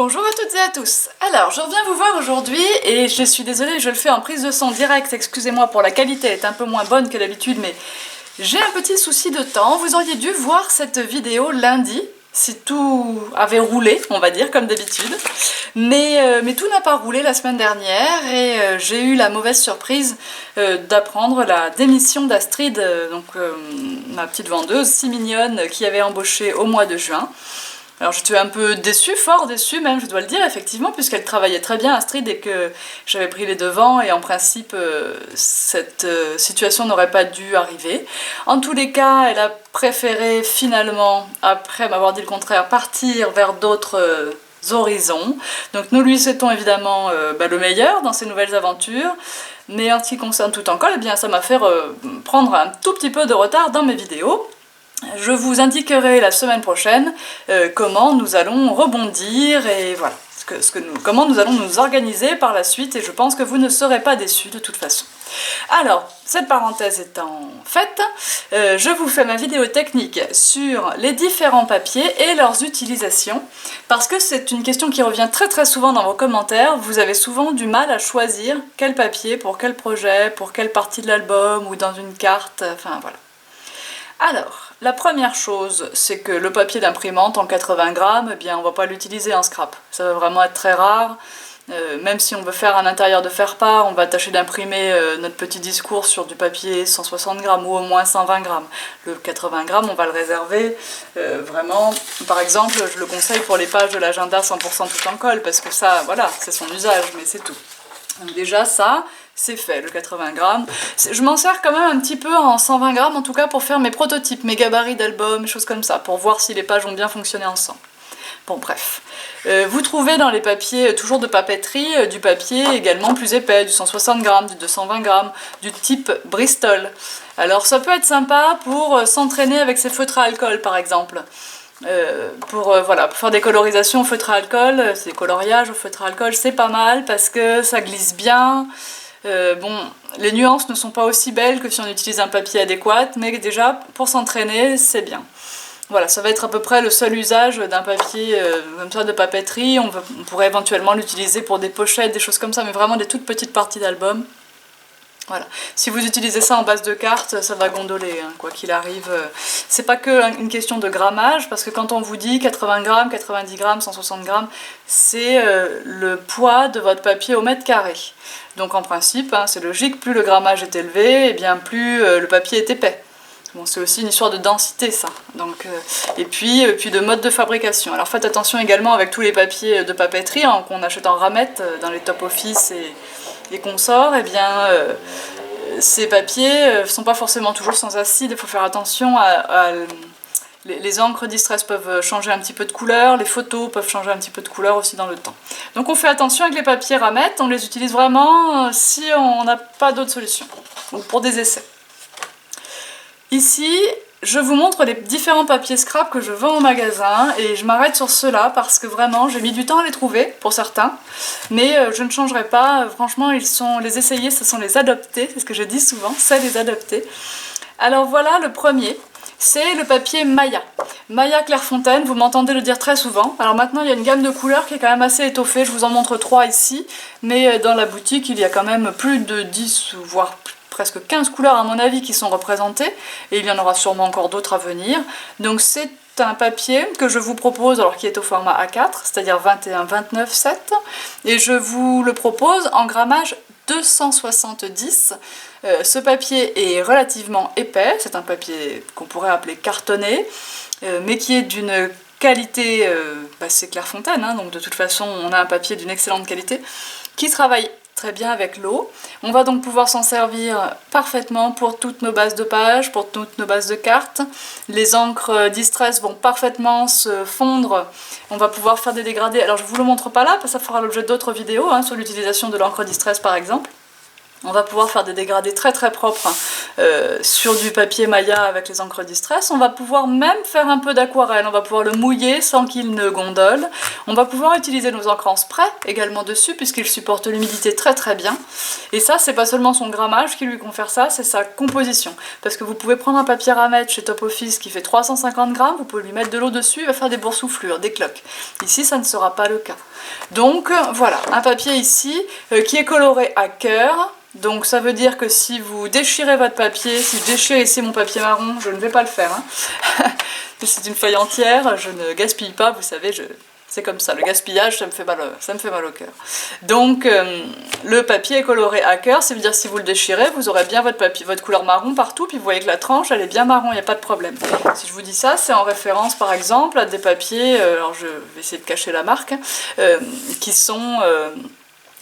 Bonjour à toutes et à tous. Alors, je reviens vous voir aujourd'hui et je suis désolée, je le fais en prise de son directe, excusez-moi pour la qualité, elle est un peu moins bonne que d'habitude, mais j'ai un petit souci de temps. Vous auriez dû voir cette vidéo lundi, si tout avait roulé, on va dire, comme d'habitude. Mais tout n'a pas roulé la semaine dernière et j'ai eu la mauvaise surprise d'apprendre la démission d'Astrid, ma petite vendeuse, si mignonne, qui avait embauché au mois de juin. Alors j'étais un peu déçue, fort déçue même, je dois le dire, effectivement, puisqu'elle travaillait très bien, Astrid, et que j'avais pris les devants, et en principe, cette situation n'aurait pas dû arriver. En tous les cas, elle a préféré finalement, après m'avoir dit le contraire, partir vers d'autres horizons. Donc nous lui souhaitons évidemment le meilleur dans ses nouvelles aventures, mais en ce qui concerne Tout en colle, eh bien ça m'a fait prendre un tout petit peu de retard dans mes vidéos. Je vous indiquerai la semaine prochaine comment nous allons rebondir et voilà, comment nous allons nous organiser par la suite, et je pense que vous ne serez pas déçus de toute façon. Alors, cette parenthèse étant faite, je vous fais ma vidéo technique sur les différents papiers et leurs utilisations, parce que c'est une question qui revient très souvent dans vos commentaires. Vous avez souvent du mal à choisir quel papier, pour quel projet, pour quelle partie de l'album ou dans une carte, enfin voilà. Alors, la première chose, c'est que le papier d'imprimante en 80 grammes, eh bien, on ne va pas l'utiliser en scrap. Ça va vraiment être très rare. Même si on veut faire un intérieur de faire-part, on va tâcher d'imprimer notre petit discours sur du papier 160 grammes ou au moins 120 grammes. Le 80 grammes, on va le réserver vraiment. Par exemple, je le conseille pour les pages de l'agenda 100% tout en colle, parce que ça, voilà, c'est son usage, mais c'est tout. Donc déjà ça, c'est fait, le 80 grammes. Je m'en sers quand même un petit peu en 120 grammes, en tout cas pour faire mes prototypes, mes gabarits d'albums, choses comme ça, pour voir si les pages ont bien fonctionné ensemble. Bon bref. Vous trouvez dans les papiers, toujours de papeterie, du papier également plus épais, du 160 grammes, du 220 grammes, du type Bristol. Alors ça peut être sympa pour s'entraîner avec ses feutres à alcool par exemple. Pour faire des colorisations au feutre à alcool, des coloriages au feutre à alcool, c'est pas mal parce que ça glisse bien. Les nuances ne sont pas aussi belles que si on utilise un papier adéquat, mais déjà pour s'entraîner, c'est bien. Voilà, ça va être à peu près le seul usage d'un papier comme ça de papeterie. On pourrait éventuellement l'utiliser pour des pochettes, des choses comme ça, mais vraiment des toutes petites parties d'album. Voilà. Si vous utilisez ça en base de carte, ça va gondoler, hein, quoi qu'il arrive. C'est pas que une question de grammage, parce que quand on vous dit 80 grammes, 90 grammes, 160 grammes, c'est le poids de votre papier au mètre carré. Donc en principe, hein, c'est logique, plus le grammage est élevé, et bien plus le papier est épais. Bon, c'est aussi une histoire de densité, ça. Donc, et puis de mode de fabrication. Alors faites attention également avec tous les papiers de papeterie hein, qu'on achète en ramette dans les top office et consorts, eh bien ces papiers ne sont pas forcément toujours sans acide, il faut faire attention les encres distress peuvent changer un petit peu de couleur, les photos peuvent changer un petit peu de couleur aussi dans le temps. Donc on fait attention avec les papiers ramettes, on les utilise vraiment si on n'a pas d'autre solution, ou pour des essais. Ici, je vous montre les différents papiers scrap que je vends au magasin et je m'arrête sur ceux-là parce que vraiment j'ai mis du temps à les trouver pour certains, mais je ne changerai pas, franchement les essayer, ce sont les adopter, c'est ce que je dis souvent, c'est les adopter. Alors voilà le premier, c'est le papier Maya. Maya Clairefontaine, vous m'entendez le dire très souvent. Alors maintenant il y a une gamme de couleurs qui est quand même assez étoffée, je vous en montre 3 ici, mais dans la boutique il y a quand même plus de 10 voire presque 15 couleurs à mon avis qui sont représentées, et il y en aura sûrement encore d'autres à venir. Donc c'est un papier que je vous propose, alors qui est au format A4, c'est-à-dire 21-29-7, et je vous le propose en grammage 270. Ce papier est relativement épais, c'est un papier qu'on pourrait appeler cartonné, mais qui est d'une qualité, c'est Clairefontaine, hein, donc de toute façon on a un papier d'une excellente qualité, qui travaille très bien avec l'eau. On va donc pouvoir s'en servir parfaitement pour toutes nos bases de pages, pour toutes nos bases de cartes. Les encres distress vont parfaitement se fondre. On va pouvoir faire des dégradés. Alors je ne vous le montre pas là, parce que ça fera l'objet d'autres vidéos hein, sur l'utilisation de l'encre distress par exemple. On va pouvoir faire des dégradés très très propres sur du papier Maya avec les encres Distress. On va pouvoir même faire un peu d'aquarelle, on va pouvoir le mouiller sans qu'il ne gondole. On va pouvoir utiliser nos encres en spray également dessus puisqu'il supporte l'humidité très très bien. Et ça, c'est pas seulement son grammage qui lui confère ça, c'est sa composition. Parce que vous pouvez prendre un papier à mettre chez Top Office qui fait 350 grammes, vous pouvez lui mettre de l'eau dessus, il va faire des boursouflures, des cloques. Ici, ça ne sera pas le cas. Donc voilà, un papier ici qui est coloré à cœur. Donc ça veut dire que si vous déchirez votre papier, si je déchire ici mon papier marron, je ne vais pas le faire. Hein. C'est une feuille entière, je ne gaspille pas, vous savez, c'est comme ça, le gaspillage ça me fait mal au cœur. Donc le papier est coloré à cœur, ça veut dire que si vous le déchirez, vous aurez bien votre papier, votre couleur marron partout, puis vous voyez que la tranche elle est bien marron, il n'y a pas de problème. Si je vous dis ça, c'est en référence par exemple à des papiers, alors je vais essayer de cacher la marque, qui sont...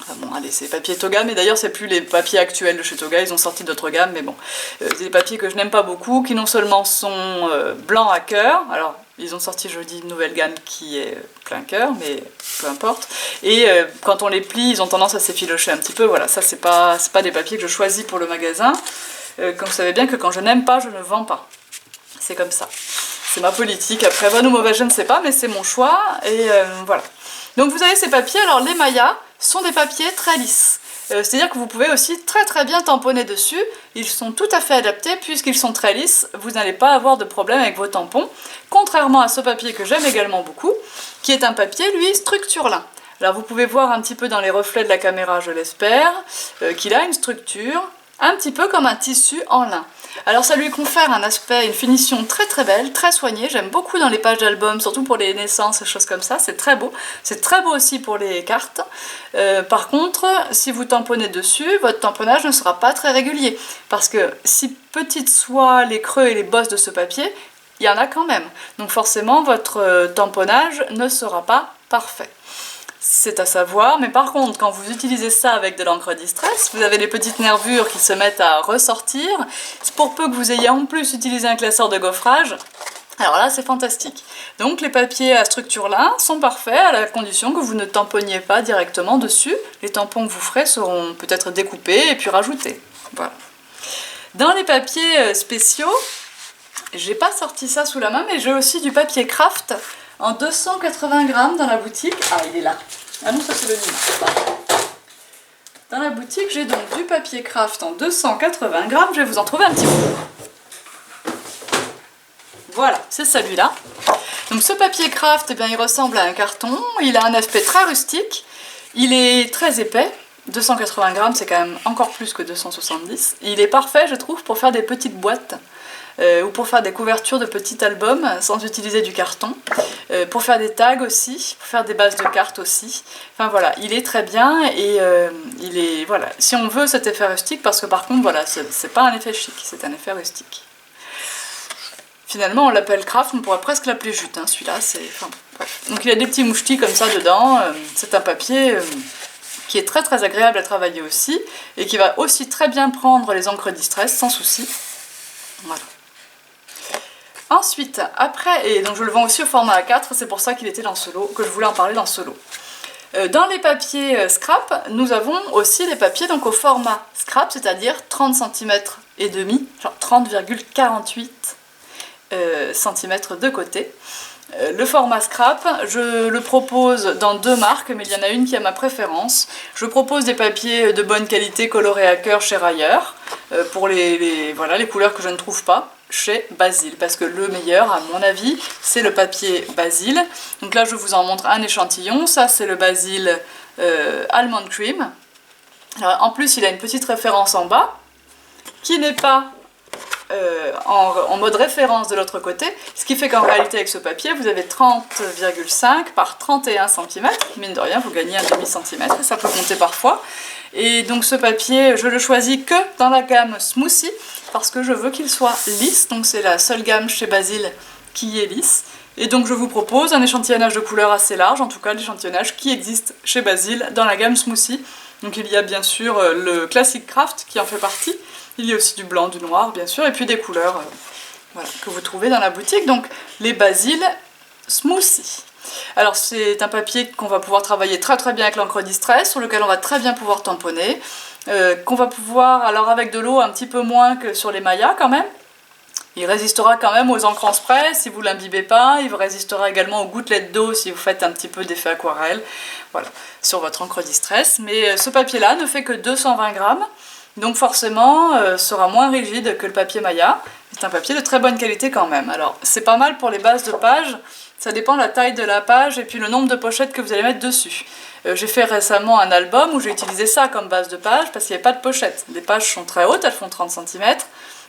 Enfin bon, allez, c'est papier Toga, mais d'ailleurs c'est plus les papiers actuels de chez Toga, ils ont sorti d'autres gammes, mais bon. C'est des papiers que je n'aime pas beaucoup, qui non seulement sont blancs à cœur, alors ils ont sorti, je dis, une nouvelle gamme qui est plein cœur, mais peu importe. Et quand on les plie, ils ont tendance à s'effilocher un petit peu, voilà, ça c'est pas des papiers que je choisis pour le magasin. Comme vous savez bien que quand je n'aime pas, je ne vends pas. C'est comme ça. C'est ma politique, après bonne ou mauvaise, je ne sais pas, mais c'est mon choix, et voilà. Donc vous avez ces papiers, alors les Maya sont des papiers très lisses. C'est-à-dire que vous pouvez aussi très très bien tamponner dessus, ils sont tout à fait adaptés puisqu'ils sont très lisses, vous n'allez pas avoir de problème avec vos tampons, contrairement à ce papier que j'aime également beaucoup, qui est un papier, lui, structure lin. Alors vous pouvez voir un petit peu dans les reflets de la caméra, je l'espère, qu'il a une structure un petit peu comme un tissu en lin. Alors ça lui confère un aspect, une finition très très belle, très soignée, j'aime beaucoup dans les pages d'albums, surtout pour les naissances et choses comme ça, c'est très beau aussi pour les cartes. Par contre, si vous tamponnez dessus, votre tamponnage ne sera pas très régulier, parce que si petites soient les creux et les bosses de ce papier, il y en a quand même, donc forcément votre tamponnage ne sera pas parfait. C'est à savoir, mais par contre, quand vous utilisez ça avec de l'encre Distress, vous avez les petites nervures qui se mettent à ressortir. Pour peu que vous ayez en plus utilisé un classeur de gaufrage, alors là, c'est fantastique. Donc les papiers à structure lin sont parfaits à la condition que vous ne tamponniez pas directement dessus. Les tampons que vous ferez seront peut-être découpés et puis rajoutés. Voilà. Dans les papiers spéciaux, j'ai pas sorti ça sous la main, mais j'ai aussi du papier craft en 280 grammes dans la boutique. Ah, il est là. Ah non, ça c'est le numéro. Dans la boutique, j'ai donc du papier craft en 280 grammes. Je vais vous en trouver un petit peu. Voilà, c'est celui-là. Donc ce papier craft, eh bien, il ressemble à un carton. Il a un aspect très rustique. Il est très épais. 280 grammes, c'est quand même encore plus que 270. Il est parfait, je trouve, pour faire des petites boîtes. Ou pour faire des couvertures de petits albums sans utiliser du carton, pour faire des tags aussi, pour faire des bases de cartes aussi. Enfin voilà, il est très bien et il est, voilà, si on veut cet effet rustique, parce que par contre voilà, c'est pas un effet chic, c'est un effet rustique. Finalement on l'appelle craft, on pourrait presque l'appeler jute, hein, celui-là, c'est, enfin bref. Donc il a des petits mouchetis comme ça dedans, c'est un papier qui est très très agréable à travailler aussi, et qui va aussi très bien prendre les encres Distress sans souci. Voilà. Ensuite, après, et donc je le vends aussi au format A4, c'est pour ça qu'il était dans ce lot, que je voulais en parler dans ce lot. Dans les papiers scrap, nous avons aussi les papiers donc au format scrap, c'est-à-dire 30 cm et demi, genre 30,48 cm de côté. Le format scrap, je le propose dans deux marques, mais il y en a une qui a ma préférence. Je propose des papiers de bonne qualité colorés à cœur chez Rayer, pour voilà, les couleurs que je ne trouve pas chez Basil, parce que le meilleur, à mon avis, c'est le papier Basil. Donc là, je vous en montre un échantillon. Ça, c'est le Basil Almond Cream. Alors, en plus, il a une petite référence en bas, qui n'est pas en mode référence de l'autre côté, ce qui fait qu'en réalité, avec ce papier, vous avez 30,5 par 31 cm. Mine de rien, vous gagnez un demi-centimètre, et ça peut compter parfois. Et donc ce papier, je le choisis que dans la gamme Smoothie, parce que je veux qu'il soit lisse, donc c'est la seule gamme chez Basil qui est lisse. Et donc je vous propose un échantillonnage de couleurs assez large, en tout cas l'échantillonnage qui existe chez Basil dans la gamme Smoothie. Donc il y a bien sûr le Classic Craft qui en fait partie, il y a aussi du blanc, du noir bien sûr, et puis des couleurs voilà, que vous trouvez dans la boutique, donc les Basil Smoothie. Alors c'est un papier qu'on va pouvoir travailler très très bien avec l'encre Distress, sur lequel on va très bien pouvoir tamponner. qu'on va pouvoir, alors avec de l'eau un petit peu moins que sur les mayas quand même. Il résistera quand même aux encres en spray si vous l'imbibez pas, il résistera également aux gouttelettes d'eau si vous faites un petit peu d'effet aquarelle, voilà, sur votre encre distress. Mais ce papier-là ne fait que 220 grammes, donc forcément sera moins rigide que le papier Maya. C'est un papier de très bonne qualité quand même. Alors c'est pas mal pour les bases de page, ça dépend de la taille de la page et puis le nombre de pochettes que vous allez mettre dessus. J'ai fait récemment un album où j'ai utilisé ça comme base de page parce qu'il n'y avait pas de pochette. Les pages sont très hautes, elles font 30 cm,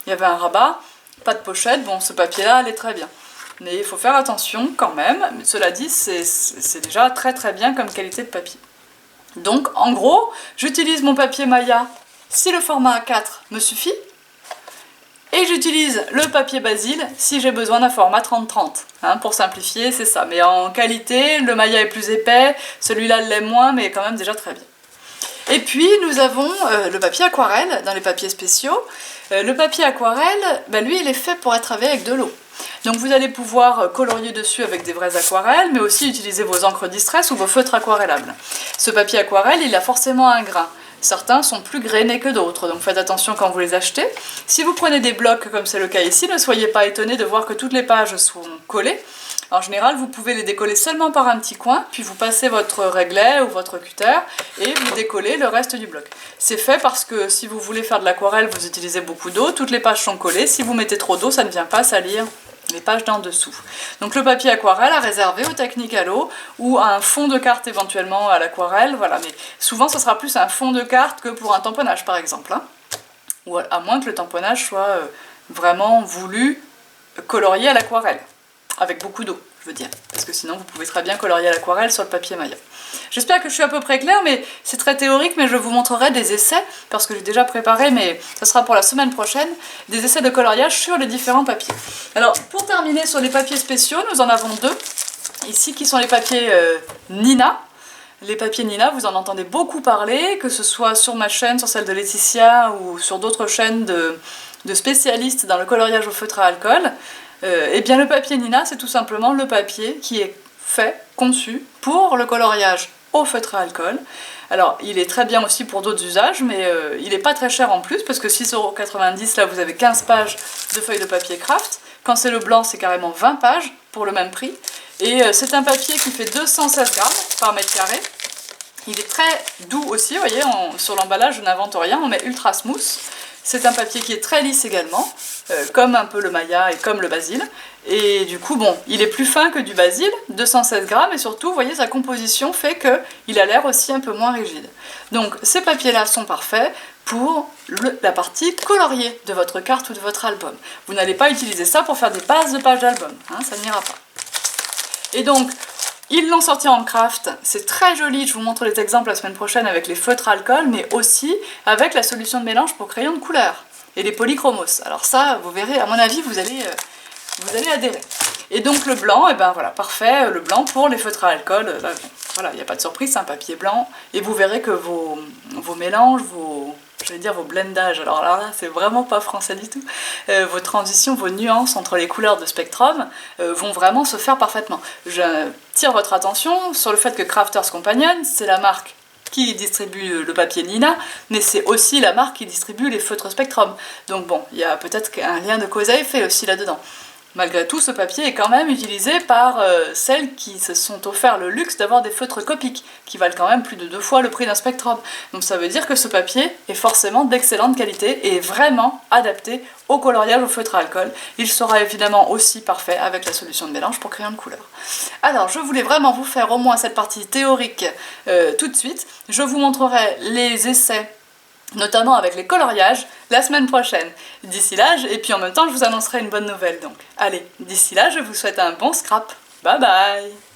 il y avait un rabat. Pas de pochette, bon ce papier-là allait très bien. Mais il faut faire attention quand même, mais cela dit c'est déjà très très bien comme qualité de papier. Donc en gros, j'utilise mon papier Maya si le format A4 me suffit, et j'utilise le papier Basile si j'ai besoin d'un format 30-30. Hein, pour simplifier, c'est ça. Mais en qualité, le Maya est plus épais, celui-là l'est moins, mais quand même déjà très bien. Et puis nous avons le papier aquarelle dans les papiers spéciaux. Le papier aquarelle, lui il est fait pour être travaillé avec de l'eau. Donc vous allez pouvoir colorier dessus avec des vraies aquarelles, mais aussi utiliser vos encres distress ou vos feutres aquarellables. Ce papier aquarelle, il a forcément un grain. Certains sont plus grainés que d'autres, donc faites attention quand vous les achetez. Si vous prenez des blocs comme c'est le cas ici, ne soyez pas étonnés de voir que toutes les pages sont collées. En général, vous pouvez les décoller seulement par un petit coin, puis vous passez votre réglet ou votre cutter et vous décollez le reste du bloc. C'est fait parce que si vous voulez faire de l'aquarelle, vous utilisez beaucoup d'eau, toutes les pages sont collées. Si vous mettez trop d'eau, ça ne vient pas salir les pages d'en dessous. Donc le papier aquarelle à réserver aux techniques à l'eau ou à un fond de carte éventuellement à l'aquarelle, voilà. Mais souvent, ça sera plus un fond de carte que pour un tamponnage par exemple. Hein. Ou à moins que le tamponnage soit vraiment voulu colorier à l'aquarelle. Avec beaucoup d'eau, je veux dire, parce que sinon vous pouvez très bien colorier à l'aquarelle sur le papier Maya. J'espère que je suis à peu près claire, mais c'est très théorique, mais je vous montrerai des essais, parce que j'ai déjà préparé, mais ça sera pour la semaine prochaine, des essais de coloriage sur les différents papiers. Alors, pour terminer sur les papiers spéciaux, nous en avons deux, ici, qui sont les papiers Nina. Les papiers Nina, vous en entendez beaucoup parler, que ce soit sur ma chaîne, sur celle de Laetitia, ou sur d'autres chaînes de spécialistes dans le coloriage au feutre à alcool. Eh bien le papier Nina, c'est tout simplement le papier qui est fait, conçu pour le coloriage au feutre à alcool. Alors il est très bien aussi pour d'autres usages, mais il n'est pas très cher en plus, parce que 6,90 €, là vous avez 15 pages de feuilles de papier craft. Quand c'est le blanc, c'est carrément 20 pages pour le même prix. Et c'est un papier qui fait 216 grammes par mètre carré. Il est très doux aussi, vous voyez, sur l'emballage je n'invente rien, on met ultra smooth. C'est un papier qui est très lisse également, comme un peu le Maya et comme le Basile. Et du coup, bon, il est plus fin que du Basile, 216 grammes, et surtout, vous voyez, sa composition fait qu'il a l'air aussi un peu moins rigide. Donc, ces papiers-là sont parfaits pour la partie coloriée de votre carte ou de votre album. Vous n'allez pas utiliser ça pour faire des bases de pages d'album, hein, ça n'ira pas. Et donc, ils l'ont sorti en craft, c'est très joli, je vous montre les exemples la semaine prochaine avec les feutres alcool, mais aussi avec la solution de mélange pour crayons de couleur et les polychromos. Alors ça, vous verrez, à mon avis, vous allez adhérer. Et donc le blanc, et ben voilà, parfait, le blanc pour les feutres à alcool, voilà, il n'y a pas de surprise, c'est un papier blanc, et vous verrez que vos mélanges, j'allais dire vos blendages, alors là c'est vraiment pas français du tout, vos transitions, vos nuances entre les couleurs de Spectrum vont vraiment se faire parfaitement. J'attire votre attention sur le fait que Crafters Companion, c'est la marque qui distribue le papier Nina, mais c'est aussi la marque qui distribue les feutres Spectrum. Donc bon, il y a peut-être un lien de cause à effet aussi là-dedans. Malgré tout, ce papier est quand même utilisé par celles qui se sont offert le luxe d'avoir des feutres Copic, qui valent quand même plus de 2 fois le prix d'un Spectrum. Donc ça veut dire que ce papier est forcément d'excellente qualité et est vraiment adapté au coloriage au feutre à alcool. Il sera évidemment aussi parfait avec la solution de mélange pour crayon de couleur. Alors je voulais vraiment vous faire au moins cette partie théorique tout de suite. Je vous montrerai les essais, notamment avec les coloriages, la semaine prochaine. D'ici là, et puis en même temps, je vous annoncerai une bonne nouvelle. Donc, allez, d'ici là, je vous souhaite un bon scrap. Bye bye!